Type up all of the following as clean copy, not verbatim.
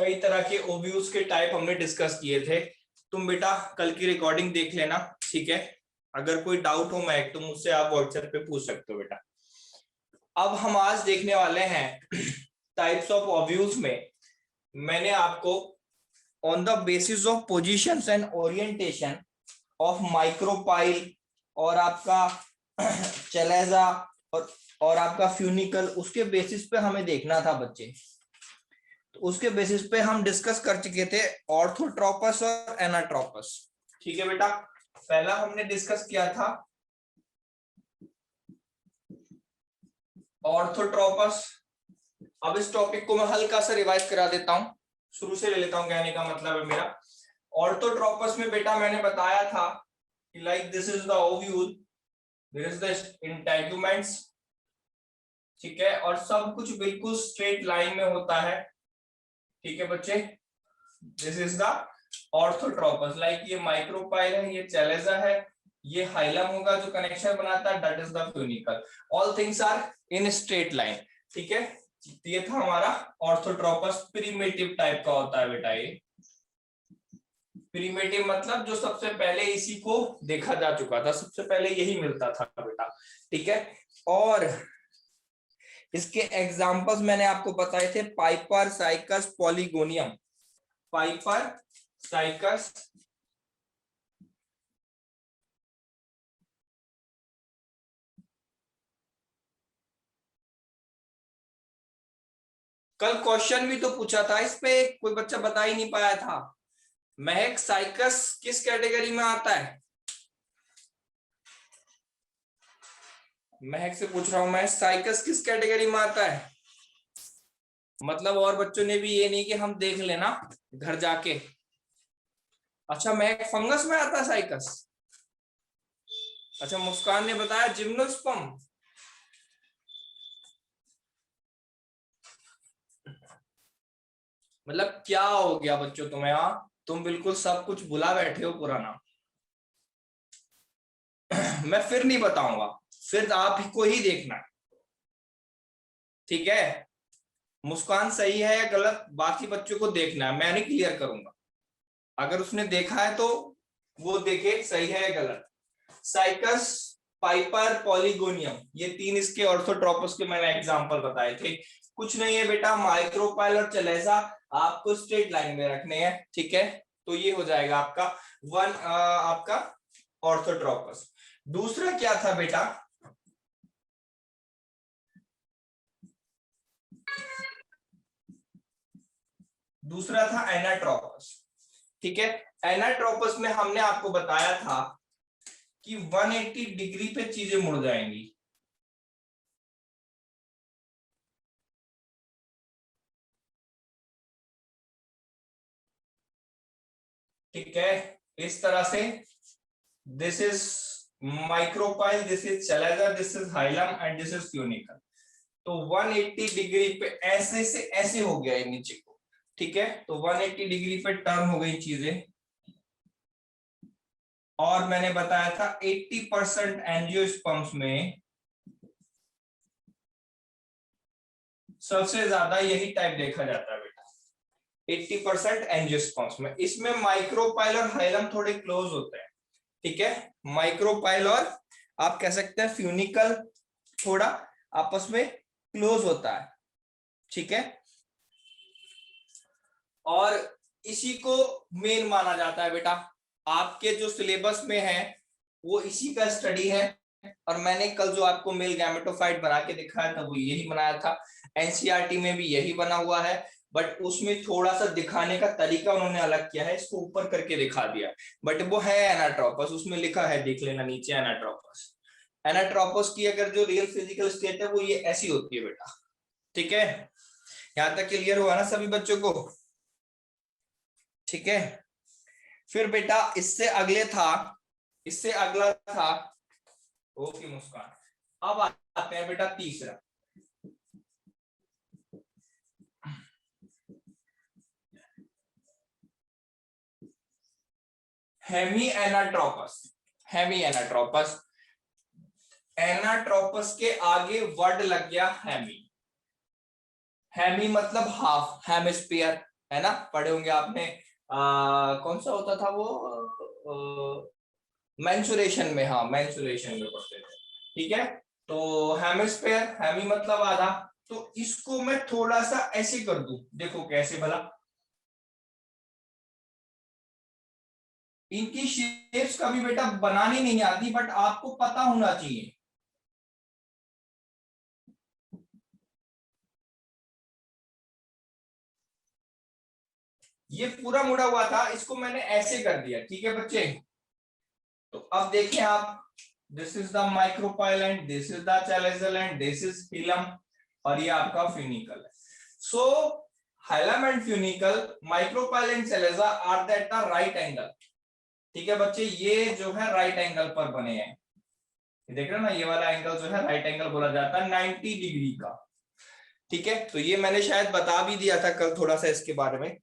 कई तरह के ओव्यूज के टाइप हमने डिस्कस किए थे। तुम बेटा कल की रिकॉर्डिंग देख लेना, ठीक है। अगर कोई डाउट हो मैं तो मुझसे आप व्हाट्सएप पे पूछ सकते हो बेटा। अब हम आज देखने वाले हैं टाइप्स ऑफ ओव्यूज में मैंने आपको on the basis of positions and orientation of micropyle और आपका चलेजा और आपका फ्यूनिकल, उसके बेसिस पे हमें देखना था बच्चे। तो उसके बेसिस पे हम डिस्कस कर चुके थे ऑर्थोट्रोपस और एनाट्रोपस, ठीक है बेटा। पहला हमने डिस्कस किया था ऑर्थोट्रोपस। अब इस टॉपिक को मैं हल्का सा रिवाइज करा देता हूं, शुरू से ले लेता हूं, कहने का मतलब है मेरा। ऑर्थोट्रोपस में बेटा मैंने बताया था कि like this is the ovule, there is the integuments, ठीक है, और सब कुछ बिल्कुल स्ट्रेट लाइन में होता है, ठीक है बच्चे। This is the orthotropous, like ये माइक्रोपाइल है, ये चैलेजा है, ये हाइलम होगा जो कनेक्शन बनाता है, that is the funicle. All things are in straight line, ठीक है। ये था हमारा ऑर्थोट्रोपस। प्रिमिटिव टाइप का होता है बेटा ये। प्रिमिटिव मतलब जो सबसे पहले इसी को देखा जा चुका था, सबसे पहले यही मिलता था बेटा, ठीक है। और इसके एग्जांपल्स मैंने आपको बताए थे, पाइपर, साइकस, पॉलीगोनियम। पाइपर, साइकस, कल क्वेश्चन भी तो पूछा था इस पे, कोई बच्चा बता ही नहीं पाया था। महक, साइकस किस कैटेगरी में आता है? महक से पूछ रहा हूं मैं, साइकस किस कैटेगरी में आता है? मतलब और बच्चों ने भी ये नहीं कि हम देख लेना घर जाके। अच्छा महक, फंगस में आता है साइकस? अच्छा मुस्कान ने बताया जिम्नोस्पर्म। मतलब क्या हो गया बच्चों तुम्हें? हाँ, तुम बिल्कुल सब कुछ भुला बैठे हो पुराना। मैं फिर नहीं बताऊंगा, फिर आप को ही देखना, ठीक है। मुस्कान सही है या गलत बाकी बच्चों को देखना है, मैं नहीं क्लियर करूंगा। अगर उसने देखा है तो वो देखे सही है या गलत। साइकस, पाइपर, पॉलीगोनियम, ये तीन इसके ऑर्थोट्रोपस के मैंने एग्जांपल बताए थे। कुछ नहीं है बेटा, माइक्रोपाइल और चलेजा आपको स्ट्रेट लाइन में रखने हैं, ठीक है। तो ये हो जाएगा आपका आपका ऑर्थोट्रोपस। दूसरा क्या था बेटा? दूसरा था एनाट्रोपस, ठीक है। एनाट्रोपस में हमने आपको बताया था कि 180 डिग्री पे चीजें मुड़ जाएंगी, ठीक है, इस तरह से। This is micropyle, this is चलेजा, this is hilum and this is funicle. तो 180 डिग्री पे ऐसे से ऐसे हो गया है नीचे को, ठीक है। तो 180 डिग्री पे टर्न हो गई चीजें। और मैंने बताया था 80% एंजियोस्पर्म्स में सबसे ज्यादा यही टाइप देखा जाता है बेटा, 80% एंजियोस्पर्म्स में। इसमें माइक्रोपाइल और हाइलम थोड़े क्लोज होते हैं, ठीक है। माइक्रोपाइल और आप कह सकते हैं फ्यूनिकल थोड़ा आपस में क्लोज होता है, ठीक है। और इसी को मेन माना जाता है बेटा, आपके जो सिलेबस में है वो इसी का स्टडी है। और मैंने कल जो आपको मेल गैमेटोफाइट बना के दिखाया था वो यही बनाया था। एनसीईआरटी में भी यही बना हुआ है, बट उसमें थोड़ा सा दिखाने का तरीका उन्होंने अलग किया है, इसको ऊपर करके दिखा दिया, बट वो है एनाट्रोपस, उसमें लिखा है, देख लेना नीचे एनाट्रोपस। एनाट्रोपस की अगर जो रियल फिजिकल स्टेट है वो ये ऐसी होती है बेटा, ठीक है। यहां तक क्लियर हुआ ना सभी बच्चों को? ठीक है। फिर बेटा इससे अगले था, इससे अगला था, ओके मुस्कान। अब आते हैं बेटा तीसरा, hemi anatropous. Hemi anatropous, anatropous के आगे वर्ड लग गया हेमी। हेमी मतलब हाफ, हेमिस्फीयर, है ना, पढ़े होंगे आपने। कौन सा होता था वो, मेंसुरेशन में, हाँ मेंसुरेशन में पढ़ते थे। ठीक है, तो हेमिस्फेयर, हेमी मतलब आधा, तो इसको मैं थोड़ा सा ऐसे कर दूं, देखो कैसे भला। इनकी शेप्स कभी बेटा बनानी नहीं आती, बट आपको पता होना चाहिए। ये पूरा मुड़ा हुआ था, इसको मैंने ऐसे कर दिया। ठीक है बच्चे, तो अब देखें आप, this is the micropyle and this is the chalaza and this is hilum, और ये आपका फ्यूनिकल है। So hilum and funicle, micropyle and chalaza are that the right angle. ठीक है बच्चे, ये जो है राइट एंगल पर बने हैं, देख रहे हो ना, ये वाला एंगल जो है राइट एंगल बोला जाता है 90 डिग्री का। ठीक है, तो ये मैंने शायद बता भी दिया था कल थोड़ा सा इसके बारे में।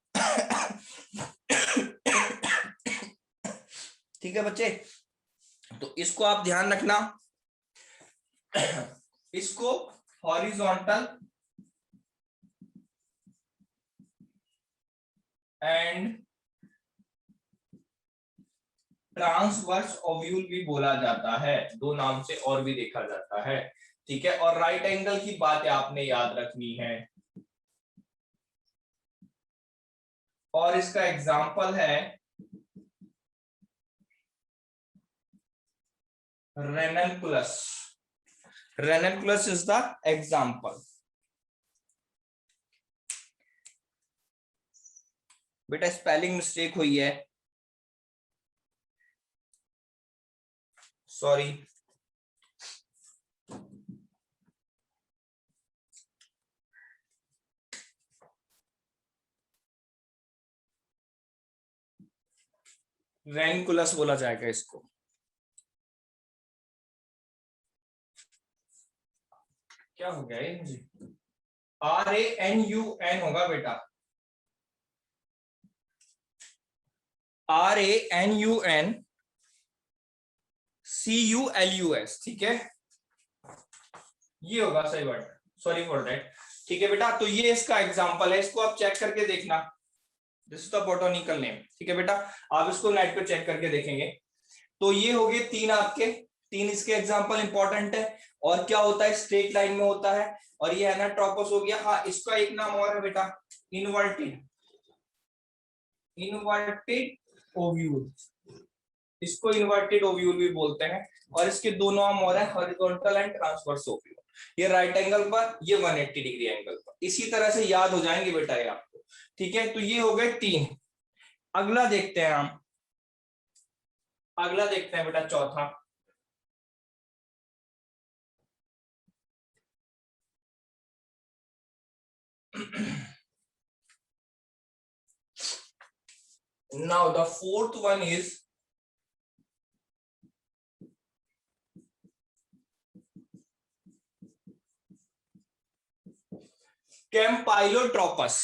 ठीक है बच्चे, तो इसको आप ध्यान रखना। इसको हॉरिजॉन्टल एंड ट्रांसवर्स ओव्यूल भी बोला जाता है, दो नाम से और भी देखा जाता है। ठीक है, और राइट एंगल की बात आपने याद रखनी है, और इसका एग्जाम्पल है रेननकुलस। रेननकुलस इज द एग्जाम्पल। बेटा स्पेलिंग मिस्टेक हुई है, सॉरी। रेनकुलस बोला जाएगा इसको। क्या हो गया ये मुझे, RANUN होगा बेटा, RANUNCULUS। ठीक है, ये होगा सही वर्ड, सॉरी फॉर दैट। ठीक है बेटा, तो ये इसका एग्जांपल है, इसको आप चेक करके देखना, this is the botanical name. ठीक है बेटा, आप इसको नेट पे चेक करके देखेंगे। तो ये हो गए तीन आपके, तीन इसके एग्जांपल इंपॉर्टेंट है। और क्या होता है, स्ट्रेट लाइन में होता है, और ये एनाट्रोपस हो गया। हाँ, इसका एक नाम और है बेटा, इनवर्टेड, इनवर्टेड ओव्यूल, इसको इन्वर्टेड ओव्यूल भी बोलते हैं। और इसके दो नाम और है, हॉरिजॉन्टल एंड ट्रांसवर्स ओव्यूल। ये राइट एंगल पर, ये 180 डिग्री एंगल पर, इसी तरह से याद हो जाएंगे बेटा ये आपको। ठीक है, तो ये हो गए तीन। अगला देखते हैं हम, अगला देखते हैं बेटा चौथा। Now the fourth one is कैम्पाइलोट्रोपस।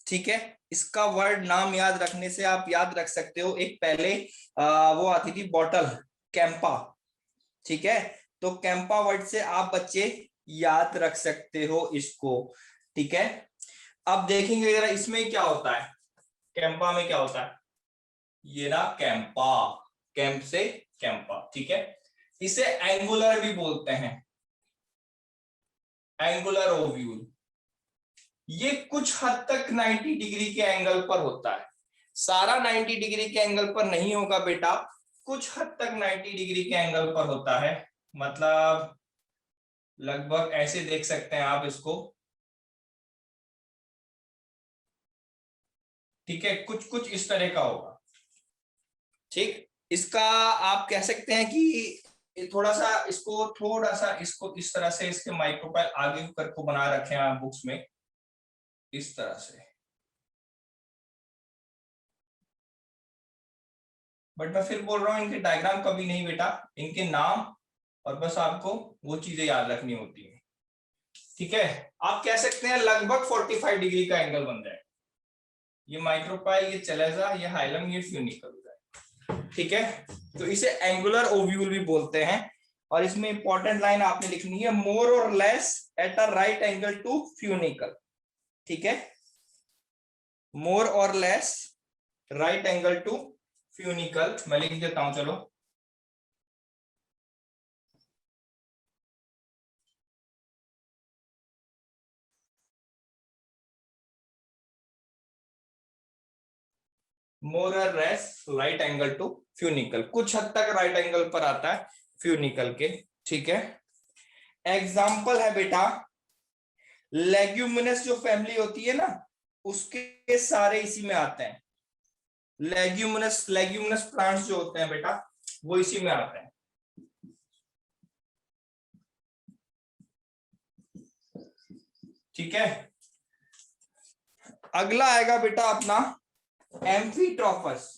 ठीक है, इसका वर्ड नाम याद रखने से आप याद रख सकते हो, एक पहले वो आती थी बॉटल, कैंपा। ठीक है, तो कैंपा वर्ड से आप बच्चे याद रख सकते हो इसको। ठीक है, अब देखेंगे जरा इसमें क्या होता है, कैंपा में क्या होता है, ये ना कैंपा, कैंप से कैंपा। ठीक है, इसे एंगुलर भी बोलते हैं, एंगुलर ओव्यूल। ये कुछ हद तक 90 डिग्री के एंगल पर होता है, सारा 90 डिग्री के एंगल पर नहीं होगा बेटा, कुछ हद तक 90 डिग्री के एंगल पर होता है। मतलब लगभग ऐसे देख सकते हैं आप इसको। ठीक है, कुछ कुछ इस तरह का होगा। ठीक, इसका आप कह सकते हैं कि थोड़ा सा इसको, थोड़ा सा इसको इस तरह से, इसके माइक्रोपाइल आगे करके बना रखे हैं आप बुक्स में, इस तरह से। बट मैं फिर बोल रहा हूँ, इनके डायग्राम कभी नहीं बेटा, इनके नाम और बस आपको वो चीजें याद रखनी होती है। ठीक है, आप कह सकते हैं लगभग 45 डिग्री का एंगल बन जाए, ये माइक्रोपाइल, ये चलेजा, ये हाइलम, ये फ्यूनिकल हो जाए। ठीक है, तो इसे एंगुलर ओव्यूल भी बोलते हैं। और इसमें इंपॉर्टेंट लाइन आपने लिखनी है, more or less at a right angle to funicle. ठीक है, more or less right angle to funicle, मैं लिख देता हूं चलो। More or less right angle to funicle, कुछ हद तक राइट एंगल पर आता है फ्यूनिकल के, ठीक है। एग्जाम्पल है बेटा, लेग्यूमिनस जो फैमिली होती है ना, उसके सारे इसी में आते हैं। लेग्यूमिनस लेग्यूमिनस प्लांट्स जो होते हैं बेटा, वो इसी में आते हैं, ठीक है। अगला आएगा बेटा अपना एम्फीट्रॉपस।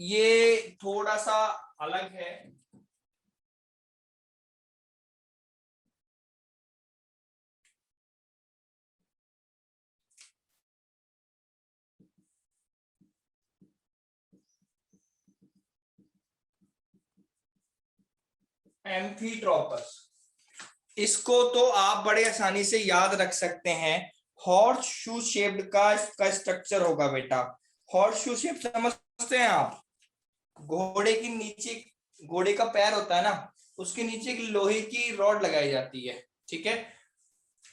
ये थोड़ा सा अलग है। एम्फीट्रॉपस, इसको तो आप बड़े आसानी से याद रख सकते हैं। हॉर्स शू शेप्ड का इसका स्ट्रक्चर होगा बेटा। हॉर्स शू शेप समझते हैं आप? घोड़े के नीचे, घोड़े का पैर होता है ना, उसके नीचे एक लोहे की रॉड लगाई जाती है, ठीक है,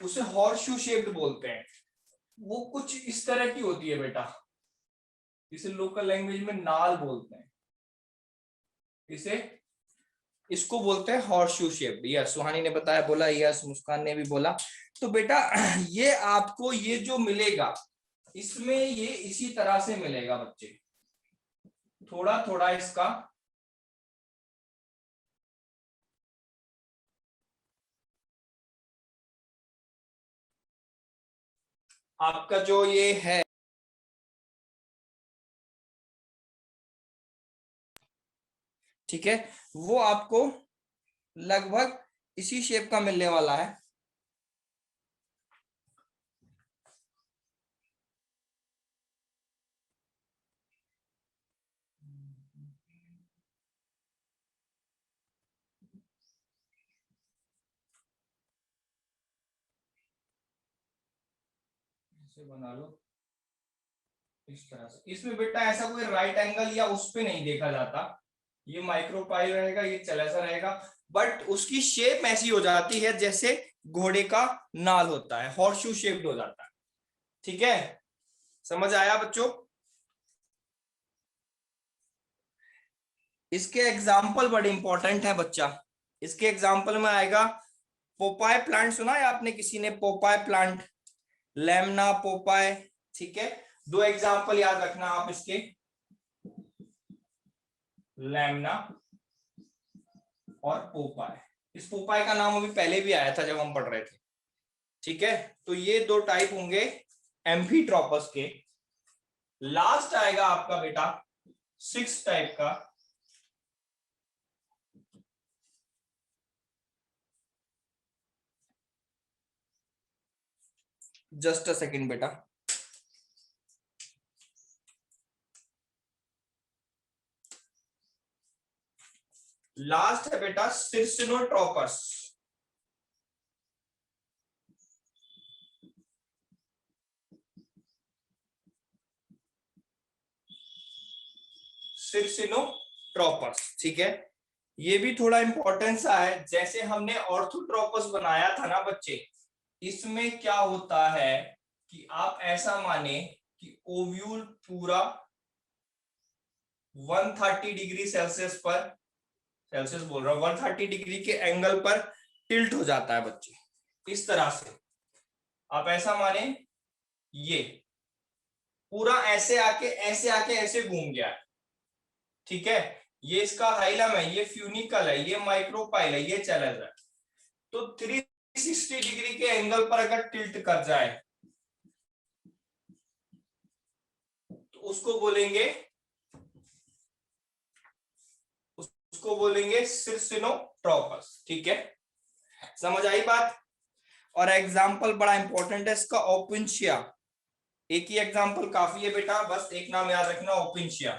उसे हॉर्स शू शेप्ड बोलते हैं। वो कुछ इस तरह की होती है बेटा, इसे लोकल लैंग्वेज में नाल बोलते हैं, इसे इसको बोलते हैं हॉर्स शू शेप। यस, सुहानी ने बताया, बोला यस, मुस्कान ने भी बोला। तो बेटा ये आपको ये जो मिलेगा, इसमें ये इसी तरह से मिलेगा बच्चे, थोड़ा थोड़ा इसका आपका जो ये है, ठीक है, वो आपको लगभग इसी शेप का मिलने वाला है। इसे बना लो इस तरह से। इसमें बेटा ऐसा कोई राइट एंगल या उस पे नहीं देखा जाता, ये माइक्रोपाई रहेगा, ये चलेसा रहेगा, बट उसकी शेप ऐसी हो जाती है जैसे घोड़े का नाल होता है, हॉर्सशू शेप्ड हो जाता है, ठीक है। समझ आया बच्चों? इसके एग्जाम्पल बड़े इंपॉर्टेंट है बच्चा। इसके एग्जाम्पल में आएगा पोपाय प्लांट, सुना है आपने किसी ने पोपाय प्लांट? लेमना, पोपाय, ठीक है। दो एग्जाम्पल याद रखना आप इसके, लेमना और पोपाय। इस पोपाय का नाम अभी पहले भी आया था जब हम पढ़ रहे थे, ठीक है। तो ये दो टाइप होंगे एम्फीट्रॉपस के। लास्ट आएगा आपका बेटा सिक्स टाइप का, जस्ट अ सेकेंड बेटा। लास्ट है बेटा सिर्सिनोट्रोपस। सिर्सिनोट्रोपस, ठीक है। ये भी थोड़ा इंपॉर्टेंट सा है। जैसे हमने ऑर्थोट्रोपस बनाया था ना बच्चे, इसमें क्या होता है कि आप ऐसा माने कि ओव्यूल पूरा 130 डिग्री सेल्सियस पर, सेल्सियस बोल रहा हूं, 130 डिग्री के एंगल पर टिल्ट हो जाता है बच्चे, इस तरह से। आप ऐसा माने ये पूरा ऐसे आके ऐसे घूम गया है, ठीक है। ये इसका हाइलम है, ये फ्यूनिकल है, ये माइक्रोपाइल है, ये चला जाए तो 360 डिग्री के एंगल पर अगर टिल्ट कर जाए तो उसको बोलेंगे सिर्सिनोट्रोपस, ठीक है। समझ आई बात? और एग्जाम्पल बड़ा इंपॉर्टेंट है इसका, ओपिंशिया। एक ही एग्जाम्पल काफी है बेटा, बस एक नाम याद रखना, ओपिंशिया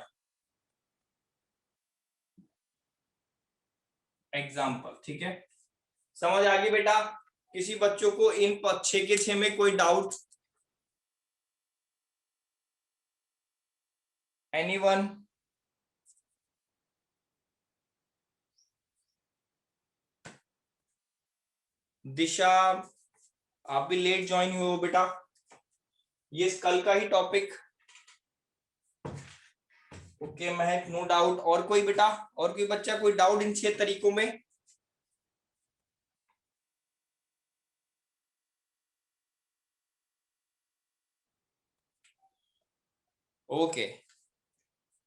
एग्जाम्पल, ठीक है। समझ आ गई बेटा? किसी बच्चों को इन 6 के 6 में कोई डाउट? एनीवन? दिशा, आप भी लेट ज्वाइन हुए हो बेटा, ये कल का ही टॉपिक। ओके महक, नो डाउट। और कोई बेटा, और कोई बच्चा, कोई डाउट इन 6 तरीकों में? ओके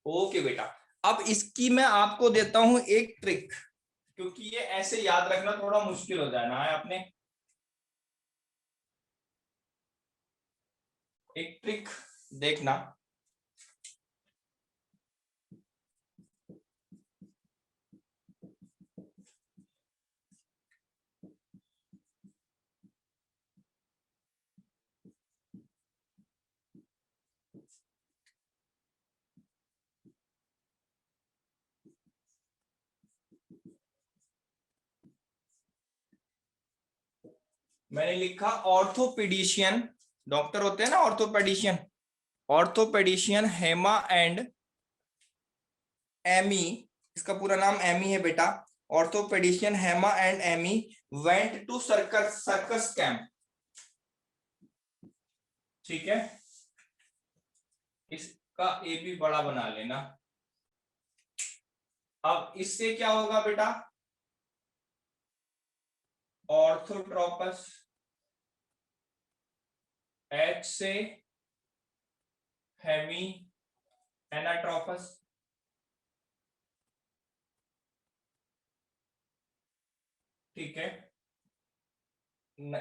ओके बेटा, अब इसकी मैं आपको देता हूं एक ट्रिक, क्योंकि ये ऐसे याद रखना थोड़ा मुश्किल हो जाना है आपने। एक ट्रिक देखना, मैंने लिखा ऑर्थोपेडिशियन, डॉक्टर होते हैं ना orthopedician, orthopedician Hema and Amy, इसका पूरा नाम एमी है बेटा। Orthopedician Hema and Amy went to circus camp, ठीक है। इसका ए भी बड़ा बना लेना। अब इससे क्या होगा बेटा, ऑर्थोट्रोपस, एच से हेमी एनाट्रोपस, ठीक है।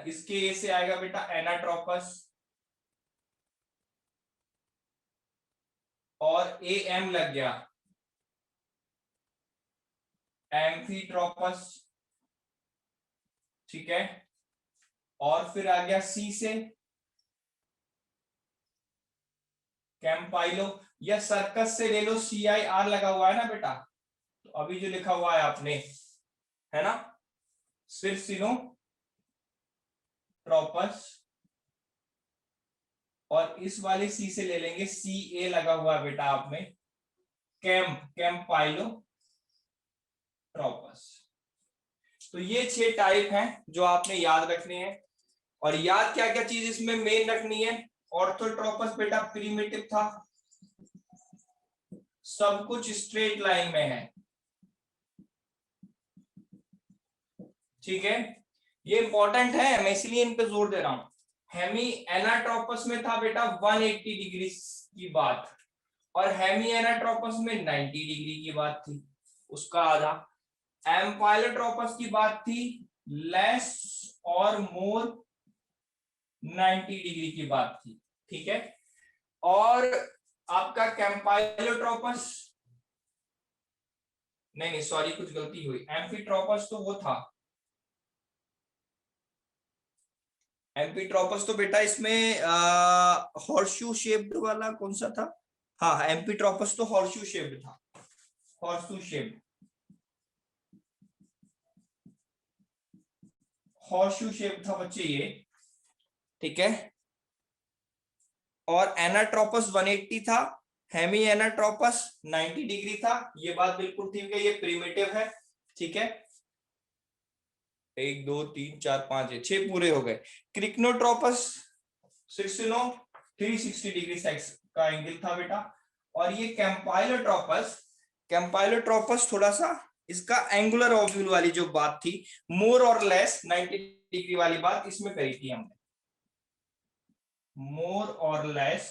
इसके ए से आएगा बेटा एनाट्रोपस, और ए एम लग गया एम्फीट्रोपस, ठीक है। और फिर आ गया सी से कैंपाइलो, या सर्कस से ले लो, सी आई आर लगा हुआ है ना बेटा, तो अभी जो लिखा हुआ है आपने, है ना, सिर्सिनो ट्रोपस, और इस वाले सी से ले लेंगे, सी ए लगा हुआ है बेटा आप में, कैंपाइलो ट्रोपस। तो ये 6 टाइप हैं जो आपने याद रखने हैं। और याद क्या क्या चीज इसमें मेन रखनी है, ऑर्थोट्रोपस बेटा प्रीमिटिव था, सब कुछ स्ट्रेट लाइन में है, ठीक है। ये इंपॉर्टेंट है, मैं इसलिए इन पे जोर दे रहा हूं। हेमी एनाट्रोपस में था बेटा 180 डिग्री की बात, और हेमी एनाट्रोपस में 90 डिग्री की बात थी, उसका आधा। एम्पाइलोट्रोपस की बात थी लेस और मोर 90 डिग्री की बात थी, ठीक है। और आपका कैंपाइलोट्रोपस, नहीं सॉरी कुछ गलती हुई, एम्फीट्रोपस तो वो था, एम्फीट्रोपस तो बेटा इसमें हॉर्सशू शेप्ड वाला कौन सा था, हाँ एम्फीट्रोपस तो हॉर्सशू शेप्ड था, हॉर्सशू शेप्ड, हॉर्सशू शेप था बच्चे ये, ठीक है। और एनाट्रोपस 180 था, हेमी एनाट्रोपस 90 डिग्री था, ये बात बिल्कुल ठीक है, ये प्रिमिटिव है, ठीक है। 1 2 3 4 5 6 पूरे हो गए। क्रिकनोट्रोपस सिक्सिनो 360 डिग्री साइड का एंगल था बेटा। और ये कैंपाइलोट्रोपस, कैंपाइलोट्रोपस थोड़ा सा इसका एंगुलर ओव्यूल वाली जो बात थी, मोर और लेस 90 डिग्री वाली बात इसमें करी थी हमने, मोर और लेस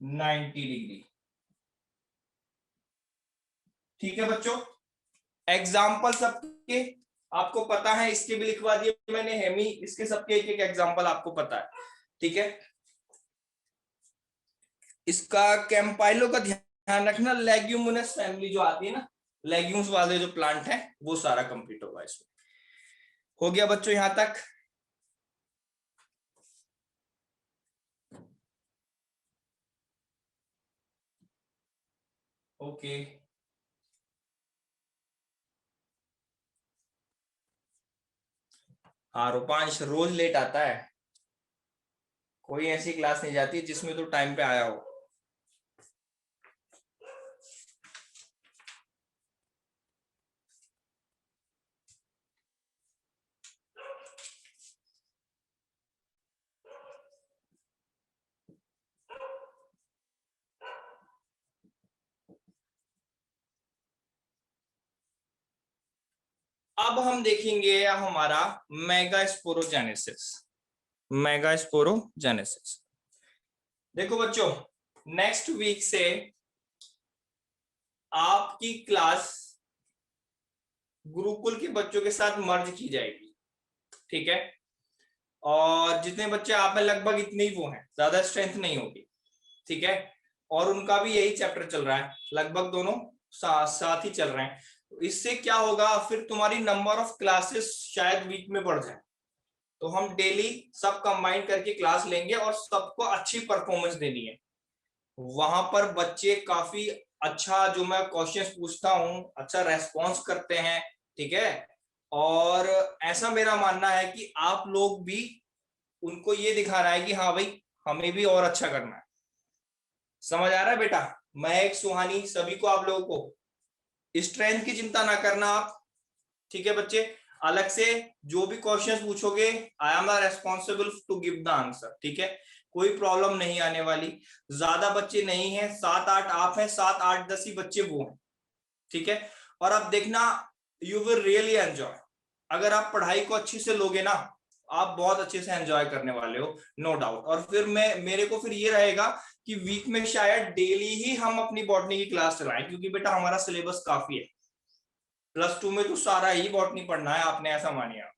90 डिग्री, ठीक है बच्चों। एग्जाम्पल सबके आपको पता है, इसके भी लिखवा दिए मैंने हेमी, इसके सबके एक एक एग्जाम्पल आपको पता है, ठीक है। इसका कैंपाइलो का ध्यान रखना, लेग्यूमिनस फैमिली जो आती है ना, लेग्यूम्स वाले जो प्लांट है वो सारा कंप्लीट होगा इसमें। हो गया बच्चों यहां तक? ओके। हाँ रूपांश रोज लेट आता है, कोई ऐसी क्लास नहीं जाती जिसमें तो टाइम पे आया हो। अब हम देखेंगे हमारा मेगास्पोरोजेनेसिस। मेगास्पोरोजेनेसिस देखो बच्चों, नेक्स्ट वीक से आपकी क्लास गुरुकुल के बच्चों के साथ मर्ज की जाएगी, ठीक है। और जितने बच्चे आप में लगभग इतने ही वो हैं, ज्यादा स्ट्रेंथ नहीं होगी, ठीक है। और उनका भी यही चैप्टर चल रहा है, लगभग दोनों साथ ही चल रहे हैं। तो इससे क्या होगा, फिर तुम्हारी नंबर ऑफ क्लासेस शायद वीक में बढ़ जाए। तो हम डेली सब कंबाइन करके क्लास लेंगे और सबको अच्छी परफॉर्मेंस देनी है। वहां पर बच्चे काफी अच्छा, जो मैं क्वेश्चंस पूछता हूं, अच्छा रेस्पॉन्स करते हैं, ठीक है। और ऐसा मेरा मानना है कि आप लोग भी उनको ये दिखाना है कि हाँ भाई, हमें भी और अच्छा करना है। समझ आ रहा है बेटा? महक, सुहानी, सभी को, आप लोगों को स्ट्रेंथ की चिंता ना करना आप, ठीक है बच्चे। अलग से जो भी क्वेश्चंस पूछोगे, I am responsible to give the answer, ठीक है। कोई प्रॉब्लम नहीं आने वाली। ज्यादा बच्चे नहीं है, 7-8 आप हैं, 7-8-10 ही बच्चे वो हैं, ठीक है। और अब देखना, यू विल रियली एंजॉय। अगर आप पढ़ाई को अच्छे से लोगे ना, आप बहुत अच्छे से एंजॉय करने वाले हो, नो डाउट। और फिर मेरे को फिर ये रहेगा कि वीक में शायद डेली ही हम अपनी बॉटनी की क्लास चलाएं, क्योंकि बेटा हमारा सिलेबस काफी है। +2 में तो सारा ही बॉटनी पढ़ना है आपने, ऐसा मानिए आप।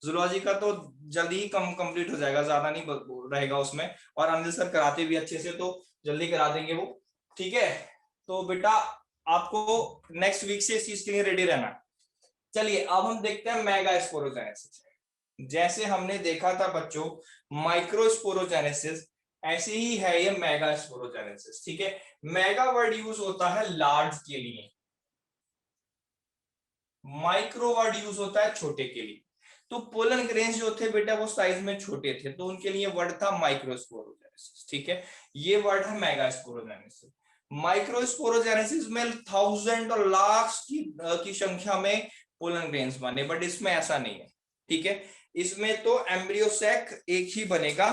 जूलॉजी का तो जल्दी ही कंप्लीट हो जाएगा, ज्यादा नहीं रहेगा उसमें। और अनिल सर कराते भी अच्छे से, तो जल्दी करा देंगे वो, ठीक है। तो बेटा आपको नेक्स्ट वीक से इस चीज के लिए रेडी रहना। चलिए अब हम देखते हैं मेगास्पोरोजेनेसिस। जैसे हमने देखा था बच्चों माइक्रोस्पोरोजेनेसिस, ऐसे ही है ये मेगास्पोरोजेनेसिस, ठीक है। मेगा वर्ड यूज होता है लार्ज के लिए, माइक्रो वर्ड यूज होता है छोटे के लिए। तो पोलन ग्रेन्स जो थे बेटा वो साइज में छोटे थे, तो उनके लिए वर्ड था माइक्रोस्पोरोजेनेसिस, ठीक है। ये वर्ड है मेगास्पोरोजेनेसिस। माइक्रोस्पोरोजेनेसिस में 1000 और लाख की संख्या में पोलन ग्रेन्स बने, बट इसमें ऐसा नहीं है, ठीक है। इसमें तो एम्ब्रियो सैक एक ही बनेगा,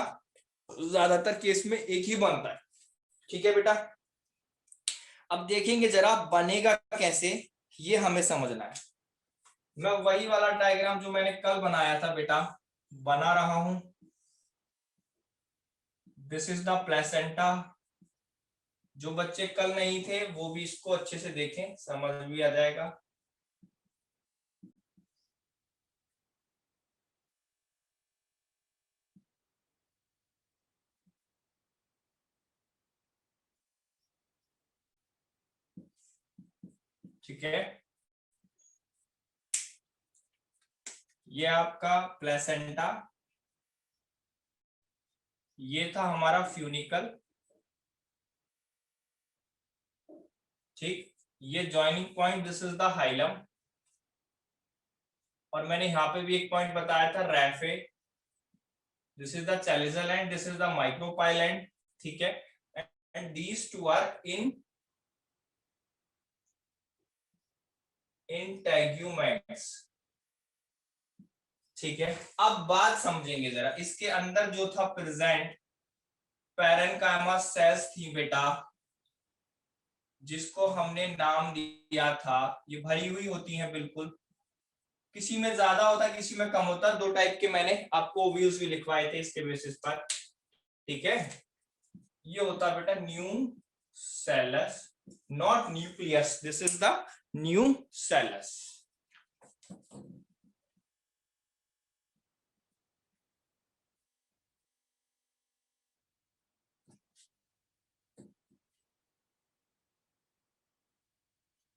ज्यादातर केस में एक ही बनता है, ठीक है बेटा। अब देखेंगे जरा बनेगा कैसे, ये हमें समझना है। मैं वही वाला डायग्राम जो मैंने कल बनाया था बेटा बना रहा हूं। This is the placenta. जो बच्चे कल नहीं थे वो भी इसको अच्छे से देखें, समझ भी आ जाएगा। ठीक है, ये आपका प्लेसेंटा, ये था हमारा फ्यूनिकल, ठीक। ये joining point, this is the hilum. और मैंने यहाँ पे भी एक पॉइंट बताया था raphe. This is the chalaza and this is the micropyle and, ठीक है। And these two are in integuments, ठीक है। अब बात समझेंगे जरा, इसके अंदर जो था प्रेजेंट पैरेन्काइमा सेल्स थी बेटा, जिसको हमने नाम दिया था, ये भरी हुई होती हैं बिल्कुल, किसी में ज्यादा होता है किसी में कम होता है। 2 टाइप के मैंने आपको व्यूज भी लिखवाए थे इसके बेसिस पर, ठीक है। ये होता बेटा new cells, not nucleus, this is the new cells.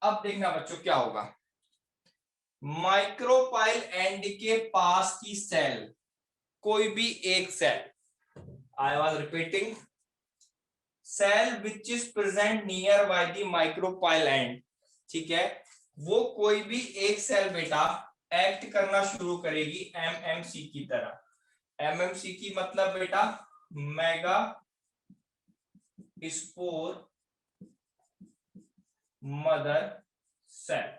अब देखना बच्चों क्या होगा, माइक्रोपाइल एंड के पास की सेल, कोई भी एक cell, I was repeating, cell which is present near by the micropyle and, ठीक है। वो कोई भी एक सेल बेटा एक्ट करना शुरू करेगी एमएमसी की तरह। एमएमसी की मतलब बेटा megaspore mother cell,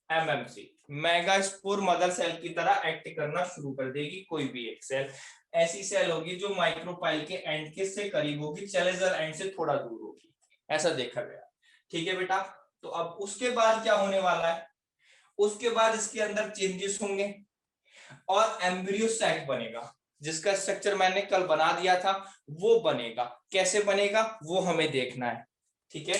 MMC megaspore mother cell की तरह एक्ट करना शुरू कर देगी कोई भी एक सेल। ऐसी सेल होगी जो माइक्रोपाइल के एंड के से करीब होगी, चैलेंजर एंड से थोड़ा दूर होगी, ऐसा देखा गया, ठीक है बेटा। तो अब उसके बाद क्या होने वाला है, उसके बाद इसके अंदर चेंजेस होंगे और एम्ब्रियो सैक बनेगा, जिसका स्ट्रक्चर मैंने कल बना दिया था वो बनेगा। कैसे बनेगा वो हमें देखना है, ठीक है।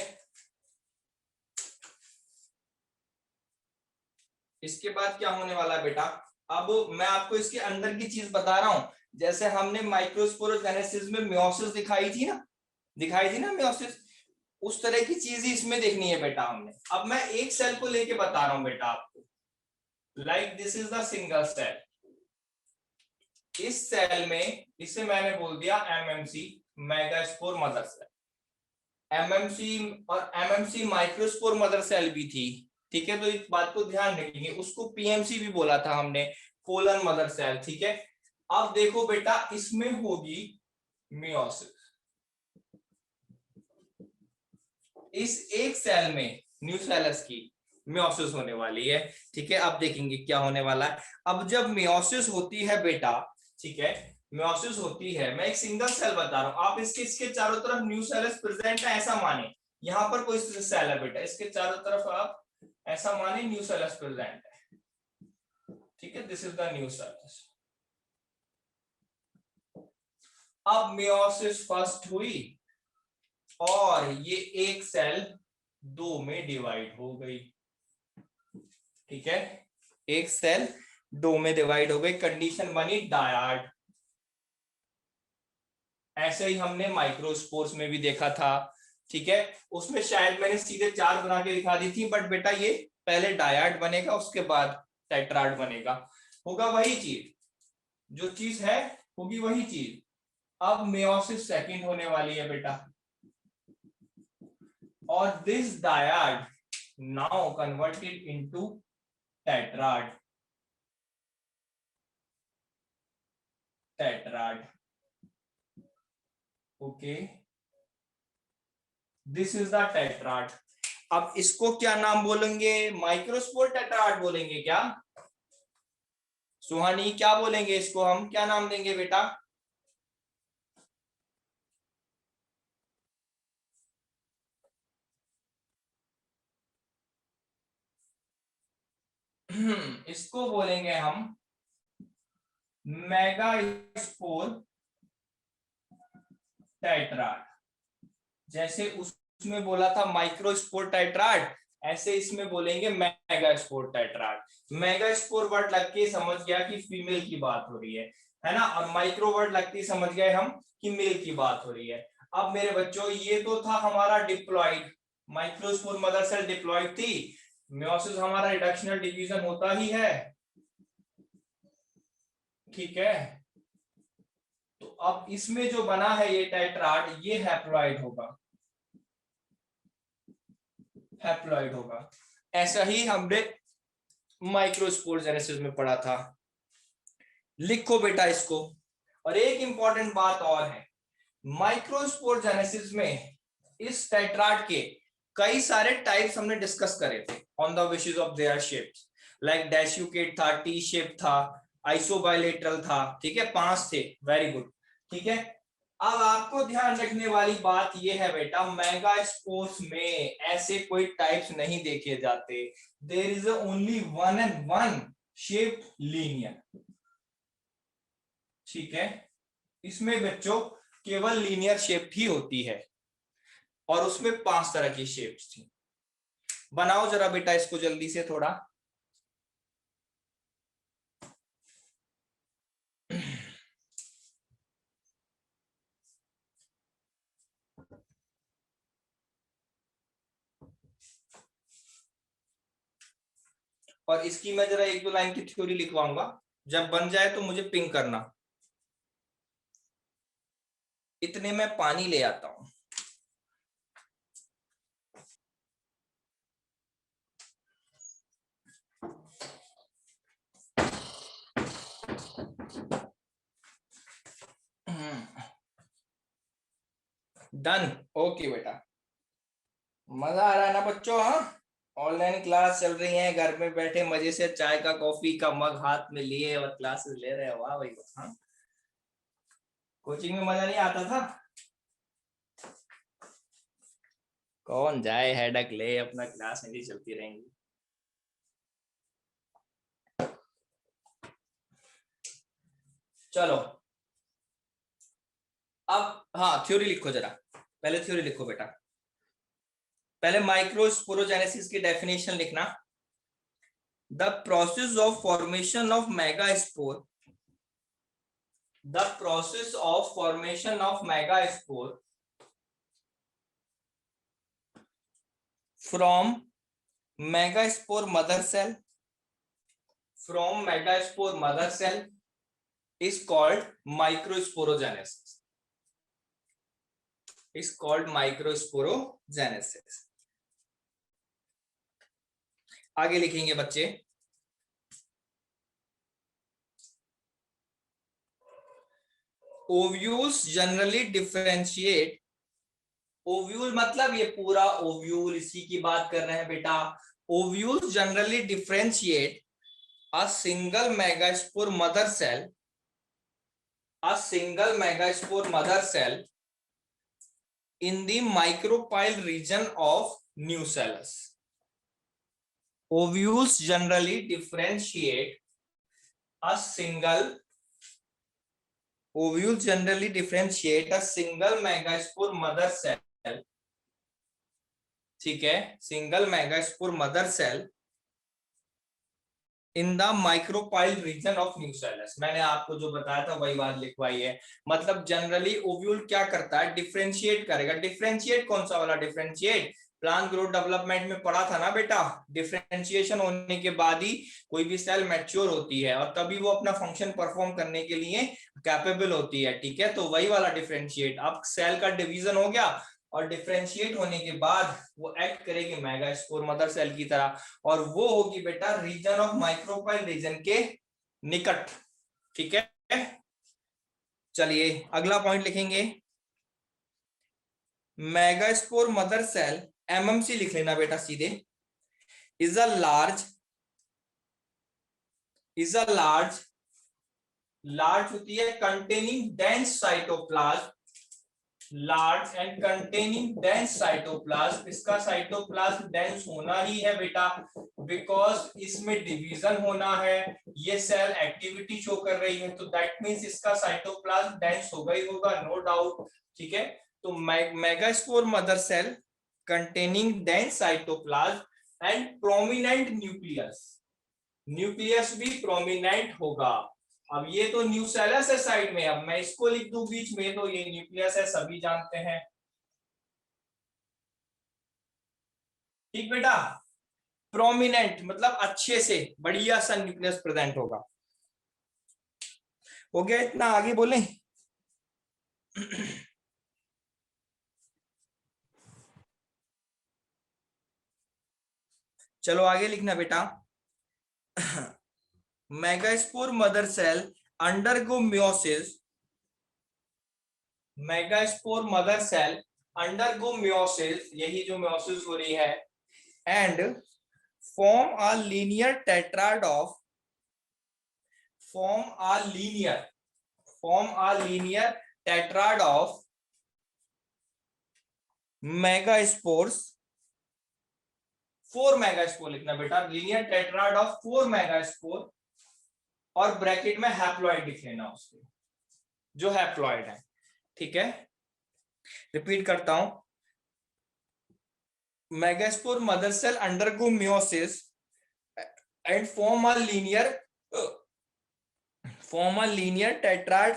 इसके बाद क्या होने वाला है बेटा, अब मैं आपको इसके अंदर की चीज बता रहा हूं। जैसे हमने माइक्रोस्पोरोजेनेसिस में मियोसिस दिखाई थी ना मियोसिस, उस तरह की चीज ही इसमें देखनी है बेटा हमने। अब मैं एक सेल को लेके बता रहा हूं बेटा आपको, like this is the single cell. इस सेल में इसे मैंने बोल दिया MMC, megaspore mother cell. MMC और एमएमसी माइक्रोस्पोर मदर सेल भी थी, ठीक है। तो इस बात को ध्यान रखेंगे, उसको पीएमसी भी बोला था हमने, कोलन मदर सेल, ठीक है। अब देखो बेटा इसमें होगी मियोसिस, इस एक सेल में न्यूसेलस की मियोसिस होने वाली है, ठीक है। अब देखेंगे क्या होने वाला है। अब जब मियोसिस होती है बेटा, ठीक है, मियोसिस होती है, मैं एक सिंगल सेल बता रहा हूं, आप इसके चारों तरफ न्यूसेलस प्रेजेंट है ऐसा माने। यहां पर कोई सेल है बेटा, इसके चारों तरफ आप ऐसा माने न्यूसेलस प्रेजेंट है, ठीक है। This is the nucellus. अब मियोसिस फर्स्ट हुई और ये एक सेल दो में डिवाइड हो गई, ठीक है। एक सेल दो में डिवाइड हो गई, कंडीशन बनी डायड। ऐसे ही हमने माइक्रोस्पोर्स में भी देखा था, ठीक है। उसमें शायद मैंने सीधे चार बना के दिखा दी थी, बट बेटा ये पहले डायड बनेगा उसके बाद टेट्राड बनेगा, होगा वही चीज, जो चीज है होगी वही चीज। अब मियोसिस सेकंड होने वाली है बेटा, और this dyad now converted into tetrad, okay, this is the tetrad. अब इसको क्या नाम बोलेंगे, माइक्रोस्पोर टेट्राड बोलेंगे क्या सुहानी, क्या बोलेंगे इसको, हम क्या नाम देंगे बेटा? इसको बोलेंगे हम मेगास्पोर टेट्राड। जैसे उसमें बोला था माइक्रोस्पोर टेट्राड, ऐसे इसमें बोलेंगे मेगास्पोर टेट्राड। मेगास्पोर वर्ड लग के समझ गया कि फीमेल की बात हो रही है ना, और माइक्रो वर्ड लगती समझ गए हम कि मेल की बात हो रही है। अब मेरे बच्चों ये तो था हमारा diploid, microspore mother cell diploid थी, मियोसिस हमारा रिडक्शनल डिवीजन होता ही है, ठीक है। तो अब इसमें जो बना है ये टेट्राड, ये हैप्लॉइड होगा, हैप्लॉइड होगा। ऐसा ही हमने माइक्रोस्पोर जेनेसिस में पढ़ा था, लिखो बेटा इसको। और एक इंपॉर्टेंट बात और है, माइक्रोस्पोर जेनेसिस में इस टेट्राड के कई सारे टाइप्स हमने डिस्कस करे थे on the basis of their shapes, like डैश्यूकेट था, टी शेप था, आइसोबाइलेटरल था, ठीक है, 5 थे, वेरी गुड, ठीक है। अब आपको ध्यान रखने वाली बात यह है बेटा, मेगास्पोर्स में ऐसे कोई टाइप्स नहीं देखे जाते, there is only one and one shape linear, ठीक है। इसमें बच्चों केवल लीनियर शेप ही होती है, और उसमें 5 तरह की शेप्स थी। बनाओ जरा बेटा इसको जल्दी से थोड़ा। और इसकी मैं जरा एक दो लाइन की थ्योरी लिखवाऊंगा, जब बन जाए तो मुझे पिंग करना। इतने में पानी ले आता हूं। डन, ओके बेटा। मजा आ रहा है ना बच्चों? हाँ, ऑनलाइन क्लास चल रही है, घर में बैठे मजे से चाय का कॉफी का मग हाथ में लिए और क्लासेस ले रहे हो, वाह भाई वाह। हाँ, कोचिंग में मजा नहीं आता था? कौन जाए, हेडक ले, अपना क्लास नहीं चलती रहेंगी। चलो अब हाँ थ्योरी लिखो जरा, पहले थ्योरी लिखो बेटा, पहले माइक्रोस्पोरोजेनेसिस की डेफिनेशन लिखना। The process of formation of megaspore, the process of formation of megaspore from megaspore mother cell, from megaspore mother cell is called microsporogenesis, is called microsporogenesis। आगे लिखेंगे बच्चे, ओव्यूल्स जनरली डिफरेंशिएट, ओव्यूल मतलब ये पूरा ovule, इसी की बात कर रहे हैं बेटा। Ovules generally differentiate a single megaspore mother cell, a single megaspore mother cell in the micropyle region of nucellus. Ovules generally differentiate a single, ovules generally differentiate a single megaspore mother cell, ठीक है, single megaspore mother cell in the micropyle region of nucellus. मैंने आपको जो बताया था वही बात लिखवाई है। मतलब जनरली ओव्यूल क्या करता है, डिफरेंशिएट करेगा। डिफरेंशिएट कौन सा वाला डिफरेंशिएट, प्लांट ग्रोथ डेवलपमेंट में पढ़ा था ना बेटा। डिफरेंशिएशन होने के बाद ही कोई भी सेल मैच्योर होती है और तभी वो अपना फंक्शन परफॉर्म करने के लिए कैपेबल होती है, ठीक है। तो वही वाला डिफरेंशिएट। अब सेल का डिवीजन हो गया और डिफरेंशिएट होने के बाद वो एक्ट करेगी मेगास्पोर मदर सेल की तरह, और वो होगी बेटा रीजन ऑफ माइक्रोपाइल रीजन के निकट, ठीक है। चलिए अगला पॉइंट लिखेंगे, मेगास्पोर मदर सेल, एमएमसी लिख लेना बेटा सीधे, is a large, is a large, large होती है containing dense cytoplasm, large and containing dense cytoplasm. इसका साइटोप्लाज्म डेंस होना ही है बेटा, बिकॉज इसमें डिवीजन होना है, ये सेल एक्टिविटी शो कर रही है, तो दैट मींस इसका साइटोप्लाज्म डेंस होगा ही होगा, नो डाउट, ठीक है। तो megaspore mother cell containing dense cytoplasm and prominent nucleus, nucleus भी प्रोमिनेंट होगा। अब ये तो न्यूसेलस है साइड में, अब मैं इसको लिख दूं बीच में, तो ये न्यूक्लियस है, सभी जानते हैं, ठीक बेटा। प्रोमिनेंट मतलब अच्छे से बढ़िया सा न्यूक्लियस प्रेजेंट होगा। हो गया इतना, आगे बोले। चलो आगे लिखना बेटा, megaspore mother cell undergo meiosis, megaspore mother cell undergo meiosis, यही जो मियोसिस हो रही है, and form a linear tetrad of, form a linear tetrad of megaspores, 4 megaspore लिखना बेटा, लीनियर टेट्राड ऑफ 4 मेगास्पोर, और ब्रैकेट में हैप्लॉइड लिख लेना उसके, जो हैप्लॉइड है, ठीक है। रिपीट करता हूं, megaspore mother cell undergo meiosis and form a linear tetrad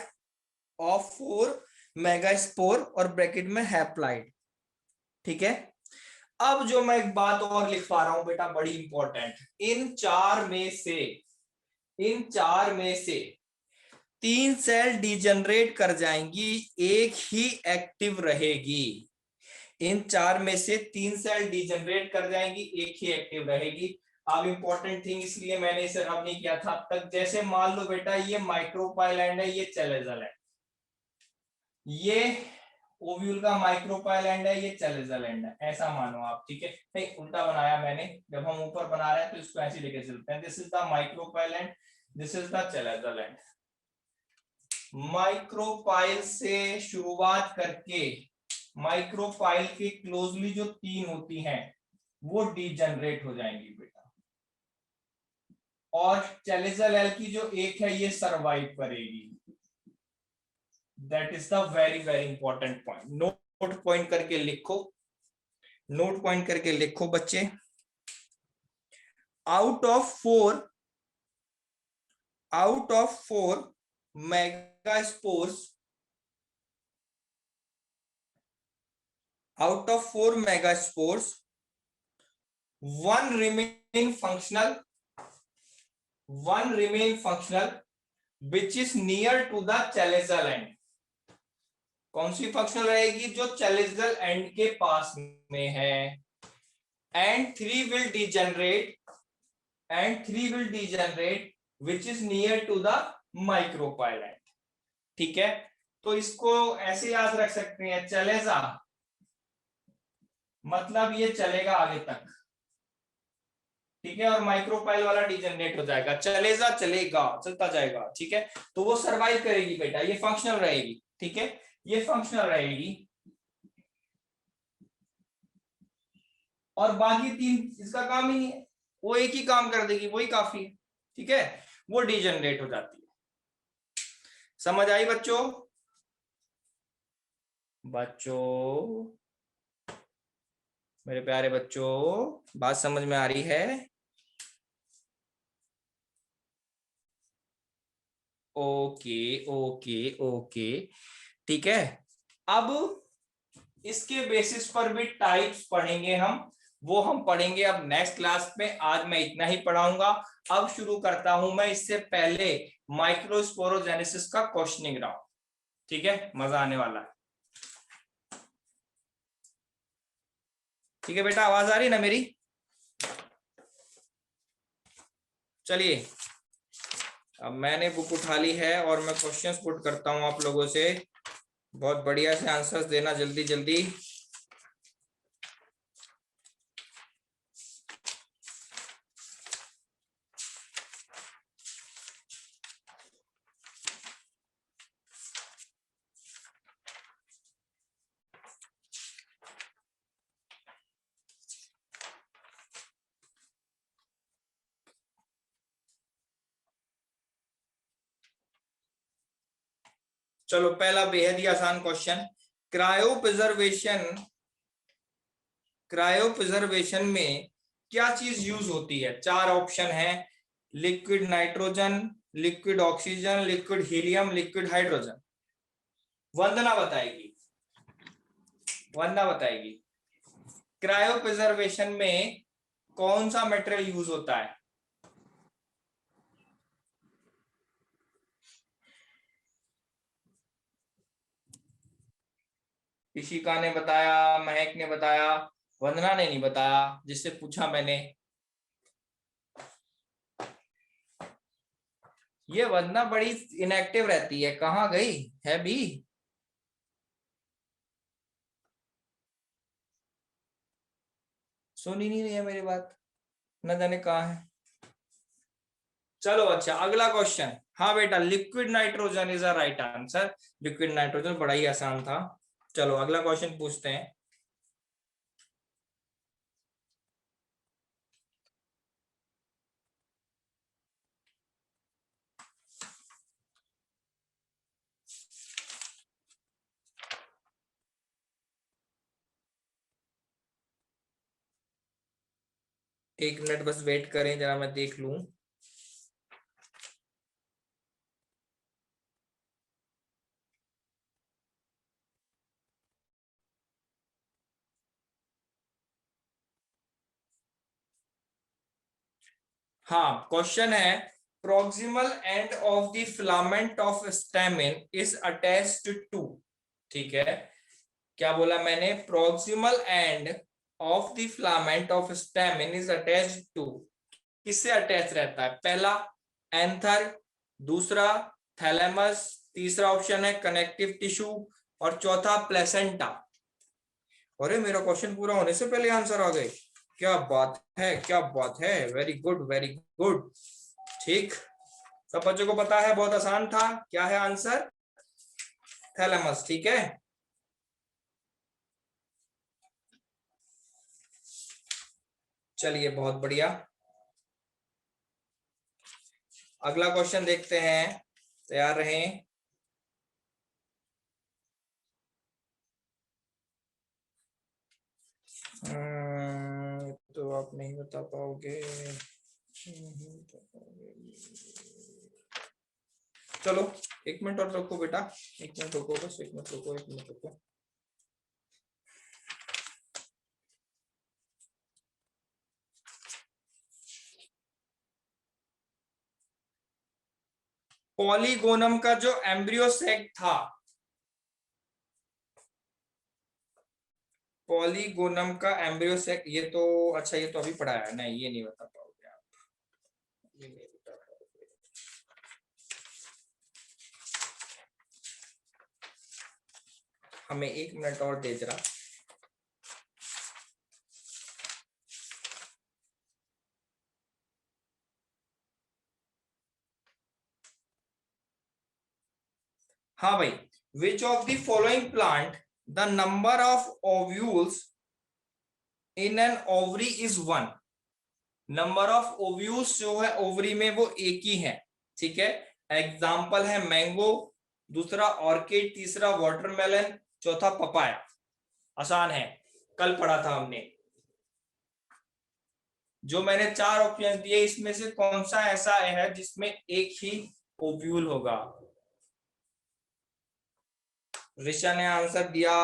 of 4 megaspore और ब्रैकेट में हैप्लॉइड, ठीक है। अब जो मैं एक बात और लिख पा रहा हूं बेटा, बड़ी इंपॉर्टेंट, इन चार में से 3 सेल डिजेनरेट कर जाएंगी, एक ही एक्टिव रहेगी। इन 4 में से 3 सेल डिजेनरेट कर जाएंगी, एक ही एक्टिव रहेगी। अब इंपॉर्टेंट थिंग इसलिए मैंने इसे रब नहीं किया था अब तक, जैसे मान लो बेटा ये माइक्रोपाइलैंड है, ये चैलेजल है, ये ओव्यूल का माइक्रोपाइलैंड है, ये चैलेजल है, ऐसा मानो आप, ठीक है। नहीं उल्टा बनाया मैंने, जब हम ऊपर बना रहे हैं तो इसको ऐसे लेके चलते हैं, this is the micropylar end, this is the chalazal. Micropyle से शुरुआत करके माइक्रोपाइल के क्लोजली जो 3 होती हैं वो डिजेनरेट हो जाएंगी बेटा, और चैलेजल एल की जो एक है ये सरवाइव करेगी, that is the very very important point. Note point करके लिखो, नोट पॉइंट करके लिखो बच्चे। Out of four megaspores, out of 4 megaspores, one remain functional, which is near to the chalazal end। कौन सी फंक्शनल रहेगी? जो chalazal end के पास में है। and 3 will degenerate which is near to the micropyle end। ठीक है, तो इसको ऐसे याद रख सकते हैं, चलेजा मतलब ये चलेगा आगे तक, ठीक है, और माइक्रोपाइल वाला डिजेनरेट हो जाएगा। चलेगा चलेगा चलता जाएगा, ठीक है, तो वो सरवाइव करेगी बेटा, ये फंक्शनल रहेगी, ठीक है, ये फंक्शनल रहेगी। और बाकी तीन इसका काम ही नहीं है, वो एक ही काम कर देगी, वही काफी है, ठीक है, वो डिजेनरेट हो जाती है। समझ आई बच्चों? मेरे प्यारे बच्चों, बात समझ में आ रही है? ओके ओके ओके, ठीक है। अब इसके बेसिस पर भी टाइप्स पढ़ेंगे हम, वो हम पढ़ेंगे अब नेक्स्ट क्लास में। आज मैं इतना ही पढ़ाऊंगा। अब शुरू करता हूं मैं, इससे पहले माइक्रोस्पोरोजेनेसिस का क्वेश्चनिंग राउंड, ठीक है, मजा आने वाला है। ठीक है बेटा, आवाज आ रही है ना मेरी? चलिए, अब मैंने बुक उठा ली है और मैं क्वेश्चंस पुट करता हूं आप लोगों से। बहुत बढ़िया से आंसर्स देना जल्दी जल्दी। चलो, पहला बेहद ही आसान क्वेश्चन। क्रायोप्रिजर्वेशन में क्या चीज यूज होती है? चार ऑप्शन है, liquid nitrogen, liquid oxygen, liquid helium, liquid hydrogen. Vandana बताएगी क्रायोप्रिजर्वेशन में कौन सा मटेरियल यूज होता है? ऋषिका ने बताया, महक ने बताया, वंदना ने नहीं बताया, जिससे पूछा मैंने। ये वंदना बड़ी इनएक्टिव रहती है, कहाँ गई है भी? सुनी नहीं रही है मेरी बात, न जाने कहाँ है। चलो अच्छा, अगला क्वेश्चन। हाँ बेटा, liquid nitrogen is a right answer. Liquid nitrogen बड़ा ही आसान था। चलो अगला क्वेश्चन पूछते हैं। एक मिनट बस वेट करें जरा, मैं देख लूं। हाँ, क्वेश्चन है, proximal end of the filament of stamen is attached to, ठीक है, क्या बोला मैंने? proximal end of the filament of stamen is attached to, किससे अटैच रहता है? पहला एंथर, दूसरा थैलेमस, तीसरा ऑप्शन है कनेक्टिव टिश्यू, और चौथा प्लेसेंटा। अरे मेरा क्वेश्चन पूरा होने से पहले आंसर आ गए, क्या बात है, क्या बात है, वेरी गुड वेरी गुड। ठीक, सब बच्चों को पता है, बहुत आसान था। क्या है आंसर? थैलेमस, ठीक है। चलिए बहुत बढ़िया, अगला क्वेश्चन देखते हैं, तैयार रहें। तो आप नहीं बता पाओगे। चलो 1 मिनट और रुको बेटा, 1 मिनट रुको, बस 1 मिनट रुको, 1 मिनट रुको। पॉलीगोनम का जो एम्ब्रियो सेक था, पॉलीगोनम का एम्ब्रियो सेक, ये तो अच्छा ये तो अभी पढ़ा है, नहीं ये नहीं बता पाओगे आप, ये नहीं बता पाओगे। हमें 1 मिनट और दे जरा। हाँ भाई, which of the following plant the number of ovules in an ovary is 1। Number of ovules जो है ओवरी में वो एक ही है, ठीक है। एग्जाम्पल है मैंगो, दूसरा ऑर्किड, तीसरा वाटरमेलन, चौथा पपाया। आसान है, कल पढ़ा था हमने। जो मैंने 4 ऑप्शन दिए इसमें से कौन सा ऐसा है जिसमें एक ही ओव्यूल होगा? ऋषा ने आंसर दिया,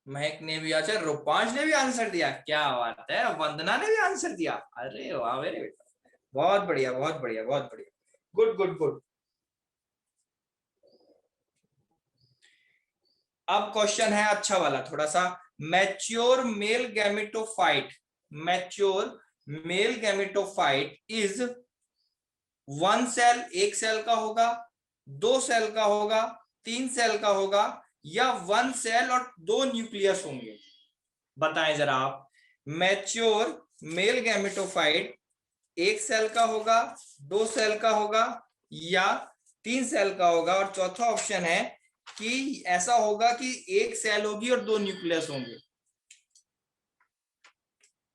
महक ने भी, अच्छा रूपांश ने भी आंसर दिया, क्या बात है, वंदना ने भी आंसर दिया, अरे वाह मेरे बेटा, बहुत बढ़िया बहुत बढ़िया बहुत बढ़िया, गुड गुड गुड। अब क्वेश्चन है अच्छा वाला थोड़ा सा। Mature male gametophyte, mature male gametophyte is 1 cell, एक सेल का होगा, 2 सेल का होगा, 3 सेल का होगा, या 1 सेल और 2 न्यूक्लियस होंगे? बताएं जरा आप। मैच्योर मेल गैमेटोफाइट 1 सेल का होगा, 2 सेल का होगा, या 3 सेल का होगा, और चौथा ऑप्शन है कि ऐसा होगा कि 1 सेल होगी और 2 न्यूक्लियस होंगे।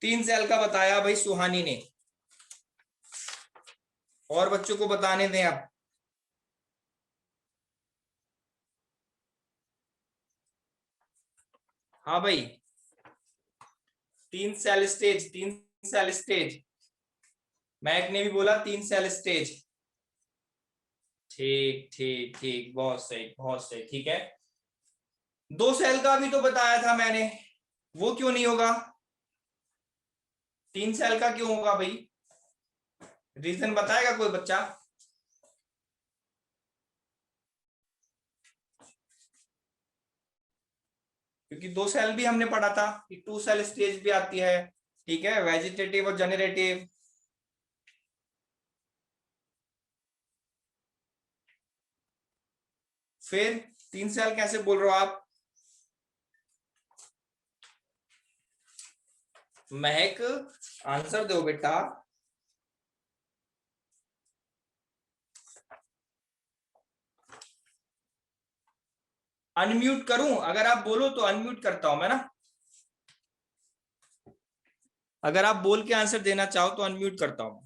3 सेल का बताया भाई सुहानी ने, और बच्चों को बताने दें आप। हाँ भाई, 3 सेल स्टेज, 3 सेल स्टेज, मैक ने भी बोला 3 सेल स्टेज। ठीक ठीक ठीक, बहुत सही बहुत सही, ठीक है। 2 सेल का भी तो बताया था मैंने, वो क्यों नहीं होगा? 3 सेल का क्यों होगा भाई? रीजन बताएगा कोई बच्चा? क्योंकि 2 सेल भी हमने पढ़ा था कि 2 सेल स्टेज भी आती है, ठीक है, वेजिटेटिव और जनरेटिव। फिर 3 सेल कैसे बोल रहे हो आप? महक आंसर दो बेटा। अनम्यूट करूं? अगर आप बोलो तो अनम्यूट करता हूं मैं ना, अगर आप बोल के आंसर देना चाहो तो अनम्यूट करता हूं।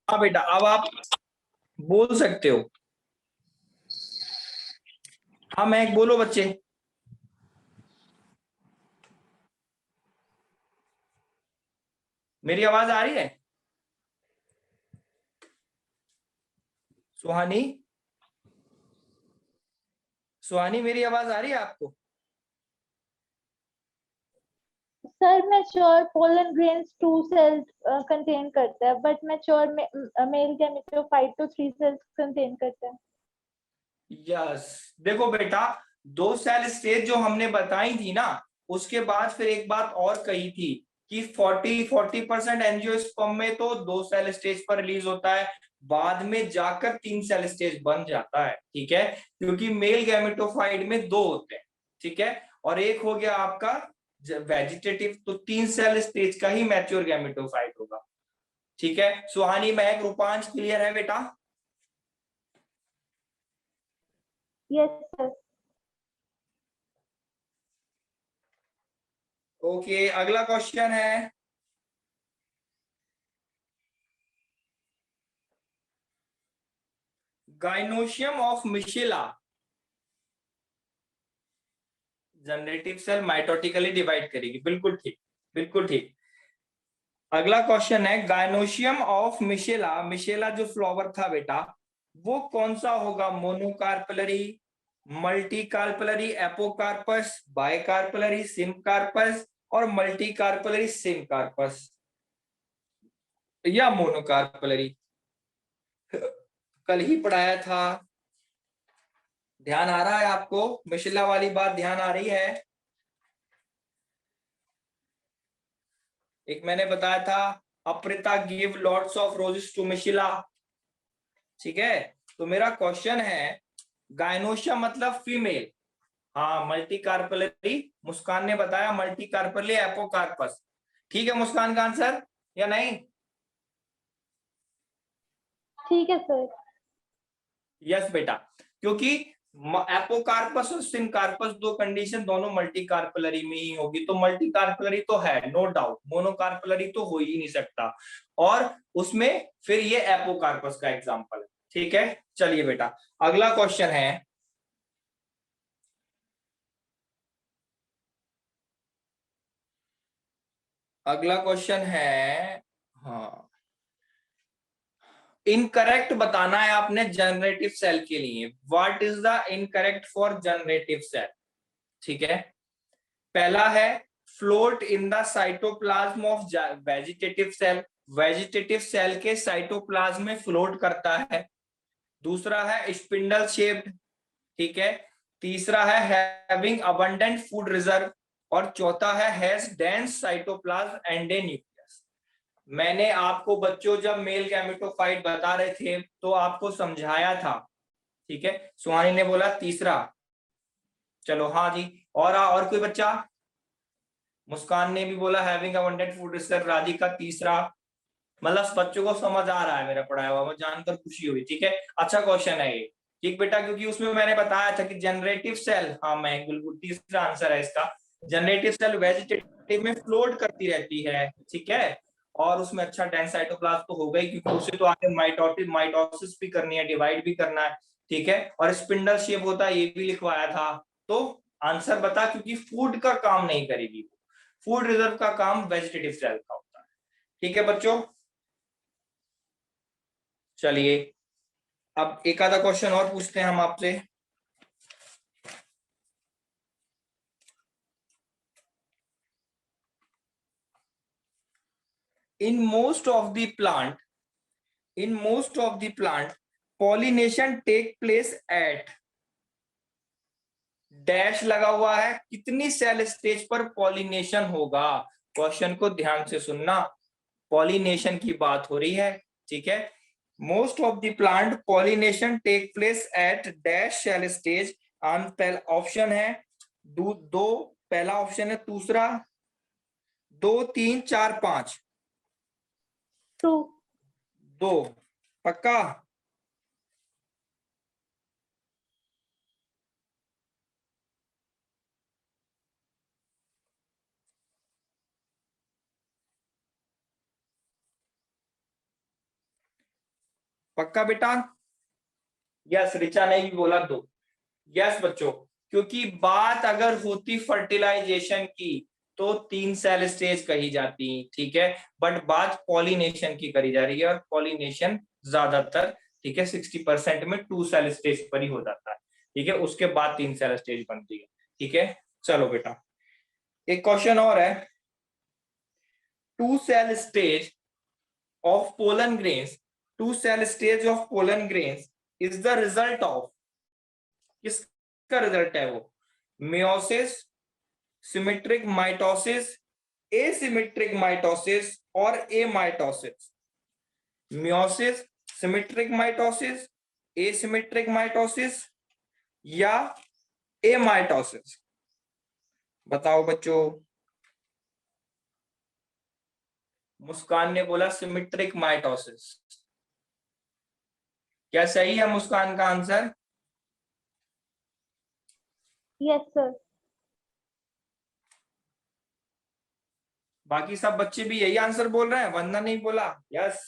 हाँ बेटा, अब आप बोल सकते हो। हाँ महक बोलो बच्चे। मेरी आवाज आ रही है? सुहानी, सुहानी मेरी आवाज आ रही है आपको? Sir mature pollen grains 2 sales contain करता है, बट मैच्योर मेल गैमेटोफाइट तो 3 सेल्स कंटेन करता है। यस, देखो बेटा, 2 सेल स्टेज जो हमने बताई थी ना, उसके बाद फिर एक बात और कही थी कि 40% एंजियोस्पर्म में तो 2 सेल स्टेज पर रिलीज होता है, बाद में जाकर 3 सेल स्टेज बन जाता है, ठीक है, क्योंकि मेल गैमेटोफाइट में 2 होते हैं, ठीक है, और एक हो गया आपका वेजिटेटिव, तो 3 सेल स्टेज का ही मैच्योर गैमेटोफाइट होगा, ठीक है। सुहानी, महक, रूपांश क्लियर है बेटा? Yes sir. ओके, अगला क्वेश्चन है, gynoecium of Michelia, generative cell mitotically divide करेगी, बिल्कुल ठीक, बिल्कुल ठीक। अगला क्वेश्चन है गायनोशियम ऑफ मिशेला, मिशेला जो फ्लावर था बेटा वो कौन सा होगा, मोनोकार्पलरी, मल्टीकार्पलरी, एपोकार्पस, बायकार्पलरी, सिमकार्पस और मल्टीकार्पलरी सिमकार्पस या मोनोकार्पलरी। कल ही पढ़ाया था, ध्यान आ रहा है आपको, मिशेला वाली बात ध्यान आ रही है। एक मैंने बताया था अप्रिता give lots of roses to Michelia, ठीक है। तो मेरा क्वेश्चन है गायनोशिया मतलब फीमेल, हाँ मल्टी कार्पलरी, मुस्कान ने बताया मल्टी कार्पलरी एपोकार्पस, ठीक है मुस्कान का आंसर या नहीं? ठीक है सर। यस बेटा, क्योंकि एपोकार्पस और सिमकार्पस दो कंडीशन दोनों मल्टी कार्पलरी में ही होगी, तो मल्टी कार्पलरी तो है नो डाउट, मोनोकार्पलरी तो हो ही नहीं सकता, और उसमें फिर ये एपोकार्पस का एग्जांपल है, ठीक है। चलिए बेटा अगला क्वेश्चन है, अगला क्वेश्चन है, हाँ इनकरेक्ट बताना है आपने जनरेटिव सेल के लिए, what is the incorrect for generative cell, ठीक है। पहला है float in the cytoplasm of vegetative cell, vegetative cell के साइटोप्लाज्म में फ्लोट करता है। दूसरा है स्पिंडल शेप्ड, ठीक है। तीसरा है हैविंग अबंडेंट फूड रिजर्व और चौथा है has dense cytoplasm and A nucleus. मैंने आपको बच्चों जब मेल गैमेटोफाइट बता रहे थे तो आपको समझाया था, ठीक है। सुहानी ने बोला तीसरा, चलो हाँ जी, और कोई बच्चा, मुस्कान ने भी बोला हैविंग अबंडेंट फूड रिजर्व, राजी का तीसरा, मतलब बच्चों को समझ आ रहा है मेरा पढ़ाया हुआ, मुझे जानकर खुशी हुई, ठीक है। अच्छा क्वेश्चन है ये, ठीक बेटा, क्योंकि उसमें मैंने बताया था कि जनरेटिव सेल, हाँ मैं बिल्कुल तीसरा आंसर है इसका, जनरेटिव सेल वेजिटेटिव में फ्लोट करती रहती है, ठीक है। और उसमें अच्छा डेंस साइटोप्लाज्म तो होगा ही, क्योंकि उसे तो आगे माइटोसिस भी करनी है, डिवाइड भी करना है, ठीक है। और स्पिंडल शेप होता है, ये भी लिखवाया था। तो आंसर बता, क्योंकि फूड का काम नहीं करेगी, फूड रिजर्व का काम वेजिटेटिव सेल का होता है, ठीक है बच्चों। चलिए अब एक आधा क्वेश्चन और पूछते हैं हम आपसे। In most of the plant, in most of the plant pollination take place at dash लगा हुआ है, कितनी सेल स्टेज पर पॉलिनेशन होगा, क्वेश्चन को ध्यान से सुनना, पॉलिनेशन की बात हो रही है, ठीक है। Most of the plant pollination take place at dash cell stage, option है दो, पहला ऑप्शन है, दूसरा 2 3 4 5, टू। 2 पक्का? पक्का बेटा? यस, रिचा ने भी बोला 2। यस बच्चों, क्योंकि बात अगर होती फर्टिलाइजेशन की तो 3 सेल स्टेज कही जाती, ठीक है, बट बात पॉलिनेशन की करी जा रही है, और पॉलिनेशन ज्यादातर, ठीक है, 60% में 2 सेल स्टेज पर ही हो जाता है, ठीक है, उसके बाद 3 सेल स्टेज बनती है, ठीक है। चलो बेटा एक क्वेश्चन और है, 2 cell stage of pollen grains, 2 cell stage of pollen grains is the result of, किसका रिजल्ट है वो, meiosis, symmetric mitosis, asymmetric mitosis और amitosis, meiosis, symmetric mitosis, asymmetric mitosis या एमाइटोसिस, बताओ बच्चों। मुस्कान ने बोला सिमेट्रिक माइटोसिस, क्या सही है मुस्कान का आंसर? Yes sir. बाकी सब बच्चे भी यही आंसर बोल रहे हैं, वंदना नहीं बोला यस।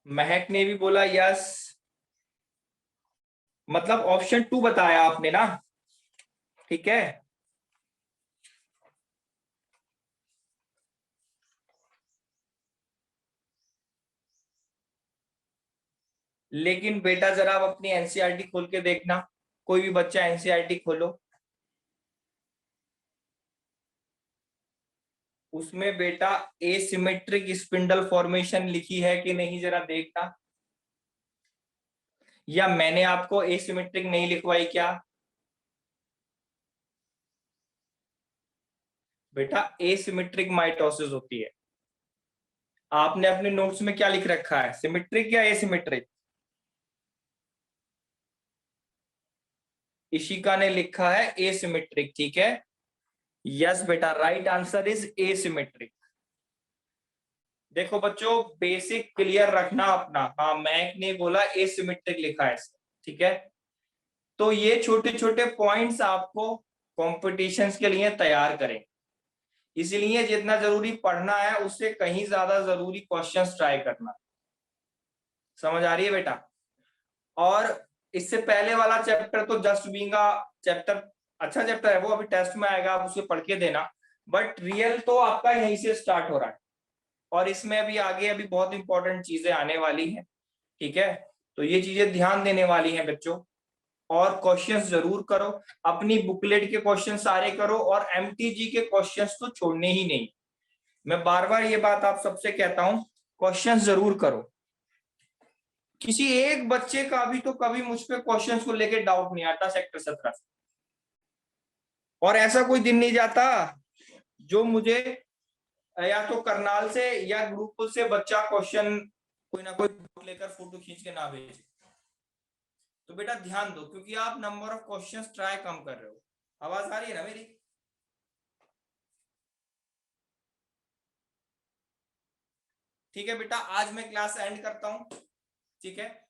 महक ने भी बोला यस, मतलब ऑप्शन 2 बताया आपने ना, ठीक है। लेकिन बेटा जरा आप अपनी एनसीईआरटी खोल के देखना, कोई भी बच्चा एनसीईआरटी खोलो, उसमें बेटा एसिमेट्रिक स्पिंडल फॉर्मेशन लिखी है कि नहीं जरा देखना, या मैंने आपको एसिमेट्रिक नहीं लिखवाई क्या? बेटा एसिमेट्रिक माइटोसिस होती है। आपने अपने नोट्स में क्या लिख रखा है, सिमेट्रिक या एसिमेट्रिक? इशिका ने लिखा है एसिमेट्रिक, ठीक है। यस बेटा, राइट आंसर इज एसिमेट्रिक। देखो बच्चों, बेसिक क्लियर रखना अपना। हाँ, मैक ने बोला एसिमेट्रिक लिखा है, ठीक है। तो ये छोटे छोटे पॉइंट्स आपको कॉम्पिटिशन्स के लिए तैयार करें, इसलिए जितना जरूरी पढ़ना है उससे कहीं ज्यादा जरूरी क्वेश्चंस ट्राई करना। समझ आ रही है बेटा? और इससे पहले वाला चैप्टर तो जस्ट बीइंग चैप्टर, अच्छा चैप्टर है वो, अभी टेस्ट में आएगा, आप उसे पढ़ के देना। बट रियल तो आपका यहीं से स्टार्ट हो रहा है, और इसमें अभी आगे अभी बहुत इंपॉर्टेंट चीजें आने वाली हैं, ठीक है। तो ये चीजें ध्यान देने वाली हैं बच्चों। और क्वेश्चंस जरूर करो, अपनी बुकलेट के क्वेश्चन सारे करो, और एमटीजी के क्वेश्चंस तो छोड़ने ही नहीं। मैं बार बार ये बात आप सबसे कहता हूं, क्वेश्चंस जरूर करो। किसी एक बच्चे का भी तो कभी मुझ पे क्वेश्चंस को लेके डाउट नहीं आता सेक्टर 17 से, और ऐसा कोई दिन नहीं जाता जो मुझे या तो करनाल से या गुरुकुल से बच्चा क्वेश्चन कोई ना कोई लेकर फोटो खींच के ना भेजे। तो बेटा ध्यान दो, क्योंकि आप नंबर ऑफ क्वेश्चंस ट्राई कम कर रहे हो। आवाज आ रही है ना मेरी? ठीक है बेटा, आज मैं क्लास एंड करता हूं, ठीक है।